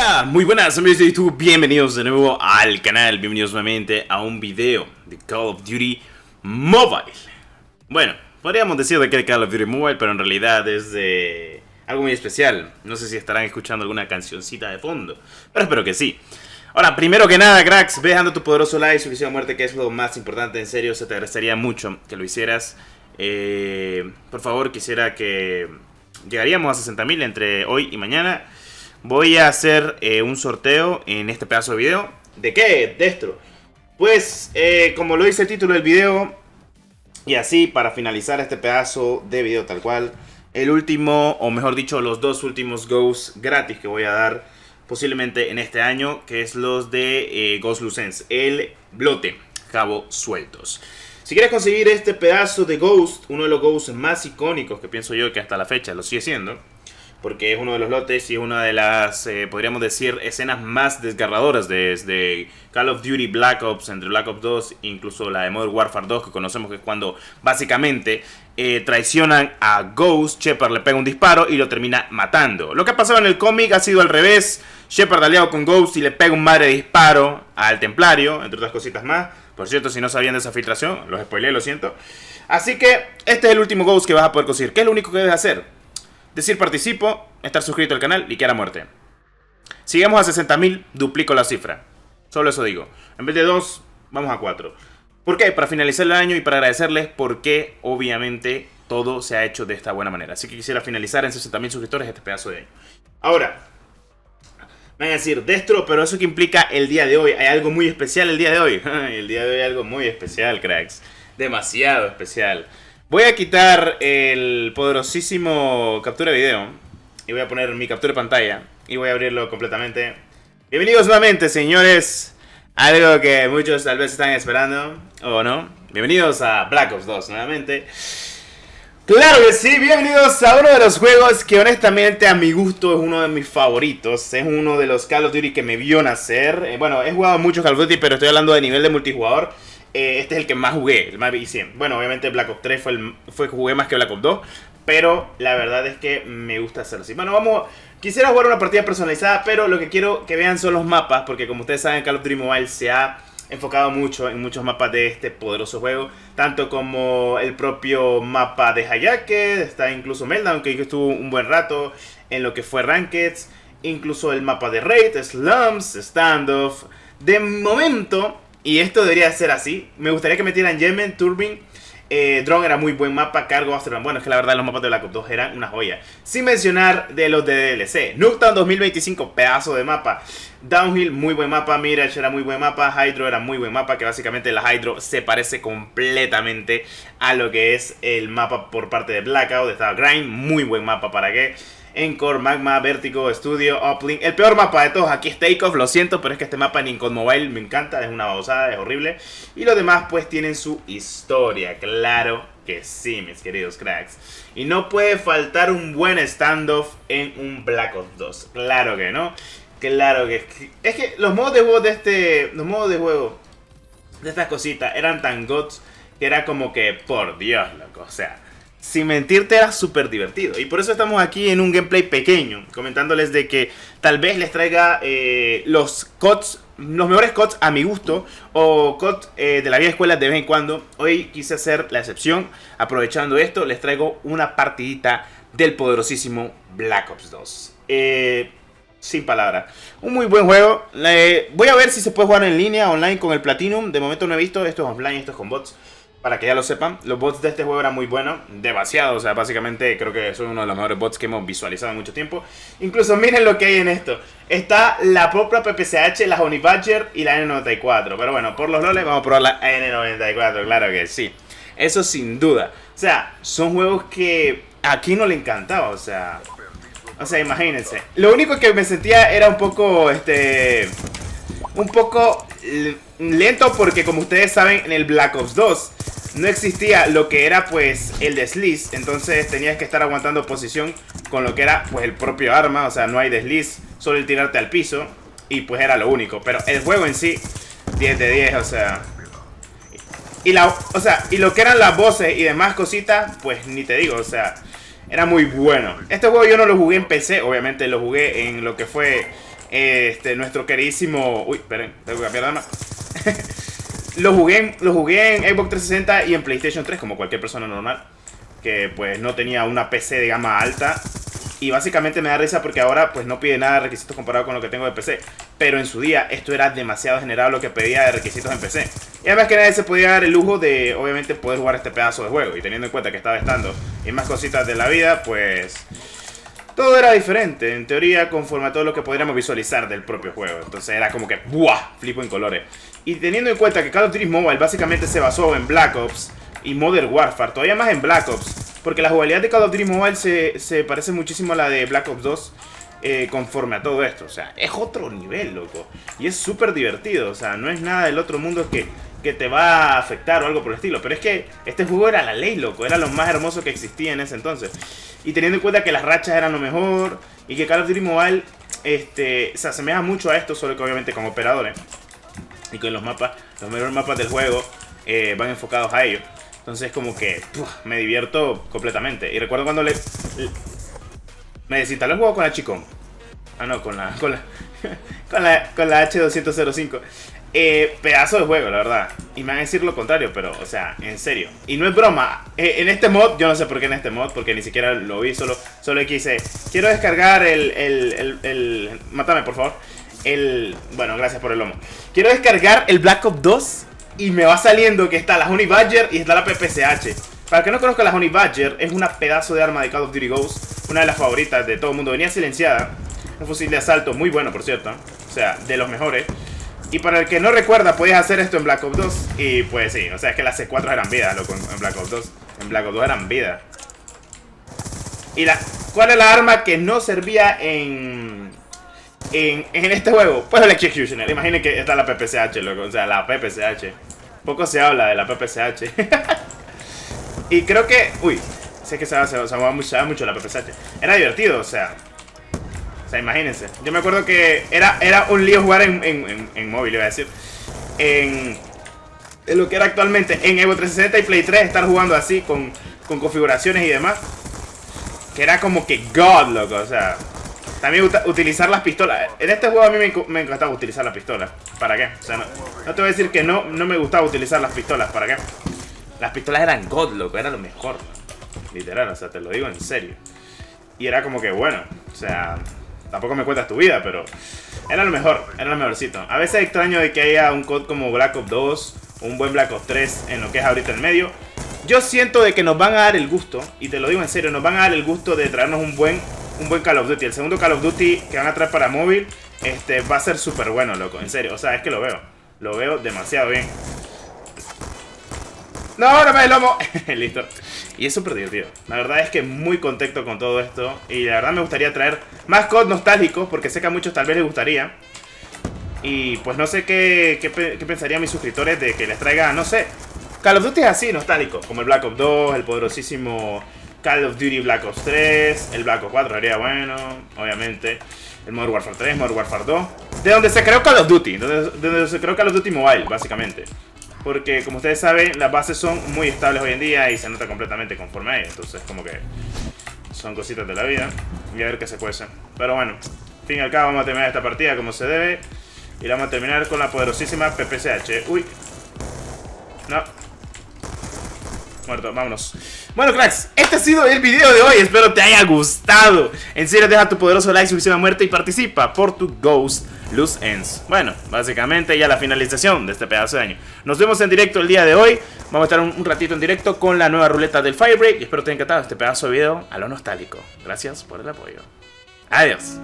Hola, muy buenas amigos de YouTube, bienvenidos de nuevo al canal, bienvenidos nuevamente a un video de Call of Duty Mobile. Bueno, podríamos decir de que es Call of Duty Mobile, pero en realidad es de algo muy especial. No sé si estarán escuchando alguna cancioncita de fondo, pero espero que sí. Ahora, primero que nada, cracks, ve dejando tu poderoso like, suscripción a muerte, que es lo más importante, en serio, se te agradecería mucho que lo hicieras. Por favor, quisiera que llegaríamos a 60.000 entre hoy y mañana. Voy a hacer un sorteo en este pedazo de video. ¿De qué? De esto. Pues, como lo dice el título del video, y así para finalizar este pedazo de video tal cual, el último, o mejor dicho, los dos últimos Ghosts gratis que voy a dar posiblemente en este año, que es los de Ghost Lucens, el blote, cabo sueltos. Si quieres conseguir este pedazo de Ghost, uno de los Ghosts más icónicos que pienso yo que hasta la fecha lo sigue siendo, porque es uno de los lotes y es una de las, podríamos decir, escenas más desgarradoras desde Call of Duty Black Ops, entre Black Ops 2, incluso la de Modern Warfare 2, que conocemos que es cuando básicamente traicionan a Ghost, Shepard le pega un disparo y lo termina matando. Lo que ha pasado en el cómic ha sido al revés, Shepard aliado con Ghost y le pega un madre disparo al Templario, entre otras cositas más. Por cierto, si no sabían de esa filtración, los spoileé, lo siento. Así que este es el último Ghost que vas a poder conseguir. ¿Qué es lo único que debes hacer? Decir participo, estar suscrito al canal y que a muerte. Si llegamos a 60.000, duplico la cifra. Solo eso digo. En vez de 2, vamos a 4. ¿Por qué? Para finalizar el año y para agradecerles porque obviamente todo se ha hecho de esta buena manera. Así que quisiera finalizar en 60.000 suscriptores este pedazo de año. Ahora, van a decir, Destro, pero eso que implica el día de hoy. Hay algo muy especial el día de hoy. El día de hoy hay algo muy especial, cracks. Demasiado especial. Voy a quitar el poderosísimo captura de video y voy a poner mi captura de pantalla y voy a abrirlo completamente. Bienvenidos nuevamente, señores, algo que muchos tal vez están esperando o no. Bienvenidos a Black Ops 2 nuevamente. Claro que sí, bienvenidos a uno de los juegos que honestamente a mi gusto es uno de mis favoritos. Es uno de los Call of Duty que me vio nacer. Bueno, he jugado muchos Call of Duty, pero estoy hablando de nivel de multijugador. Este es el que más jugué, el más vicié. Bueno, obviamente Black Ops 3 jugué más que Black Ops 2, pero la verdad es que me gusta hacerlo así. Bueno, quisiera jugar una partida personalizada, pero lo que quiero que vean son los mapas, porque como ustedes saben, Call of Duty Mobile se ha enfocado mucho en muchos mapas de este poderoso juego, tanto como el propio mapa de Hayake, está incluso Meltdown, que estuvo un buen rato en lo que fue Rankeds, incluso el mapa de Raid, Slums, Standoff. De momento, y esto debería ser así, me gustaría que metieran Yemen, Turbine, Drone era muy buen mapa, Cargo, Afterburn. Bueno, es que la verdad los mapas de Black Ops 2 eran una joya. Sin mencionar de los de DLC. Nuketown 2025, pedazo de mapa. Downhill, muy buen mapa. Mirage era muy buen mapa. Hydro era muy buen mapa, que básicamente la Hydro se parece completamente a lo que es el mapa por parte de Blackout. Estaba Grind, muy buen mapa, ¿para qué? Encore, Magma, Vertigo, Studio, Uplink. El peor mapa de todos aquí es Takeoff, lo siento, pero es que este mapa en Incod Mobile me encanta, es una babosada, es horrible. Y los demás pues tienen su historia, claro que sí, mis queridos cracks. Y no puede faltar un buen standoff en un Black Ops 2, claro que no. Claro que es que los modos de juego de estas cositas eran tan gods que era como que, por Dios, loco, o sea, sin mentirte era súper divertido. Y por eso estamos aquí en un gameplay pequeño, comentándoles de que tal vez les traiga los mejores CODs a mi gusto, o CODs de la vieja escuela de vez en cuando. Hoy quise hacer la excepción, aprovechando esto, les traigo una partidita del poderosísimo Black Ops 2. Sin palabras, un muy buen juego. Voy a ver si se puede jugar en línea, online con el Platinum. De momento no he visto, esto es offline, esto es con bots. Para que ya lo sepan, los bots de este juego eran muy buenos, demasiado, o sea, básicamente creo que son uno de los mejores bots que hemos visualizado en mucho tiempo. Incluso miren lo que hay en esto, está la propia PPCH, la Honey Badger y la N94, pero bueno, por los loles vamos a probar la N94, claro que sí, eso sin duda. O sea, son juegos que a quien no le encantaba, o sea, imagínense. Lo único que me sentía era un poco, lento porque como ustedes saben en el Black Ops 2 no existía lo que era pues el desliz, entonces tenías que estar aguantando posición con lo que era pues el propio arma, o sea no hay desliz, solo el tirarte al piso y pues era lo único, pero el juego en sí 10 de 10, o sea, y lo que eran las voces y demás cositas pues ni te digo, o sea, era muy bueno. Este juego yo no lo jugué en PC, obviamente lo jugué en lo que fue Nuestro queridísimo... Uy, esperen, tengo que cambiar de arma. Lo jugué en Xbox 360 y en PlayStation 3, como cualquier persona normal, que pues no tenía una PC de gama alta. Y básicamente me da risa porque ahora pues no pide nada de requisitos comparado con lo que tengo de PC. Pero en su día esto era demasiado general lo que pedía de requisitos en PC. Y además que nadie se podía dar el lujo de obviamente poder jugar este pedazo de juego. Y teniendo en cuenta que estaba estando y más cositas de la vida, pues todo era diferente, en teoría, conforme a todo lo que podríamos visualizar del propio juego. Entonces era como que ¡buah! Flipo en colores. Y teniendo en cuenta que Call of Duty Mobile básicamente se basó en Black Ops y Modern Warfare, todavía más en Black Ops, porque la jugabilidad de Call of Duty Mobile se parece muchísimo a la de Black Ops 2 conforme a todo esto. O sea, es otro nivel, loco. Y es súper divertido, o sea, no es nada del otro mundo que te va a afectar o algo por el estilo. Pero es que este juego era la ley, loco. Era lo más hermoso que existía en ese entonces. Y teniendo en cuenta que las rachas eran lo mejor y que Call of Duty Mobile se asemeja mucho a esto, solo que obviamente con operadores. Y con los mejores mapas del juego van enfocados a ello. Entonces como que me divierto completamente. Y recuerdo cuando me desinstalé el juego con la Chicom. Ah, no, con la H205. Pedazo de juego, la verdad. Y me van a decir lo contrario, pero, o sea, en serio. Y no es broma. En este mod, yo no sé por qué en este mod, porque ni siquiera lo vi, solo quise. Quiero descargar mátame, por favor. Bueno, gracias por el lomo. Quiero descargar el Black Ops 2 y me va saliendo que está la Honey Badger y está la PPCH. Para el que no conozca, la Honey Badger es una pedazo de arma de Call of Duty Ghost, una de las favoritas de todo el mundo. Venía silenciada, un fusil de asalto muy bueno, por cierto. O sea, de los mejores. Y para el que no recuerda, podías hacer esto en Black Ops 2. Y pues sí, o sea, es que las C4 eran vida, loco, en Black Ops 2. En Black Ops 2 eran vida. ¿Y cuál es la arma que no servía en este juego? Pues el Executioner. Imaginen que está la PPCH, loco. O sea, la PPCH. Poco se habla de la PPCH. Y creo que... Uy, sé que se va mucho la PPCH. Era divertido, o sea, imagínense. Yo me acuerdo que era un lío jugar en móvil, iba a decir. En lo que era actualmente en Xbox 360 y Play 3, estar jugando así con configuraciones y demás. Que era como que God, loco, o sea. También utilizar las pistolas. En este juego a mí me encantaba utilizar las pistolas. ¿Para qué? O sea, no te voy a decir que no me gustaba utilizar las pistolas. ¿Para qué? Las pistolas eran God, loco, era lo mejor, ¿no? Literal, o sea, te lo digo en serio. Y era como que, bueno, o sea, tampoco me cuentas tu vida, pero era lo mejor, era lo mejorcito. A veces extraño de que haya un COD como Black Ops 2, un buen Black Ops 3 en lo que es ahorita el medio. Yo siento de que nos van a dar el gusto, y te lo digo en serio, nos van a dar el gusto de traernos un buen Call of Duty. El segundo Call of Duty que van a traer para móvil, va a ser súper bueno, loco, en serio. O sea, es que lo veo demasiado bien. No, no me lomo. Listo. Y es súper divertido. La verdad es que muy contento con todo esto. Y la verdad me gustaría traer más COD nostálgicos, porque sé que a muchos tal vez les gustaría. Y pues no sé qué pensarían mis suscriptores de que les traiga, no sé, Call of Duty es así, nostálgico, como el Black Ops 2, el poderosísimo Call of Duty Black Ops 3, el Black Ops 4 sería bueno, obviamente. El Modern Warfare 3, Modern Warfare 2. De donde se creó Call of Duty, donde se creó Call of Duty Mobile, básicamente. Porque como ustedes saben, las bases son muy estables hoy en día y se nota completamente conforme a ello. Entonces como que son cositas de la vida. Y a ver qué se cuece. Pero bueno, al fin y al cabo vamos a terminar esta partida como se debe. Y la vamos a terminar con la poderosísima PPCH. Uy. No. Muerto, vámonos. Bueno, cracks, este ha sido el video de hoy. Espero te haya gustado. En serio, deja tu poderoso like, suscripción a muerte y participa por tu Ghost Loose Ends. Bueno, básicamente ya la finalización de este pedazo de año. Nos vemos en directo el día de hoy. Vamos a estar un ratito en directo con la nueva ruleta del Firebreak. Y espero te haya encantado este pedazo de video a lo nostálgico. Gracias por el apoyo. Adiós.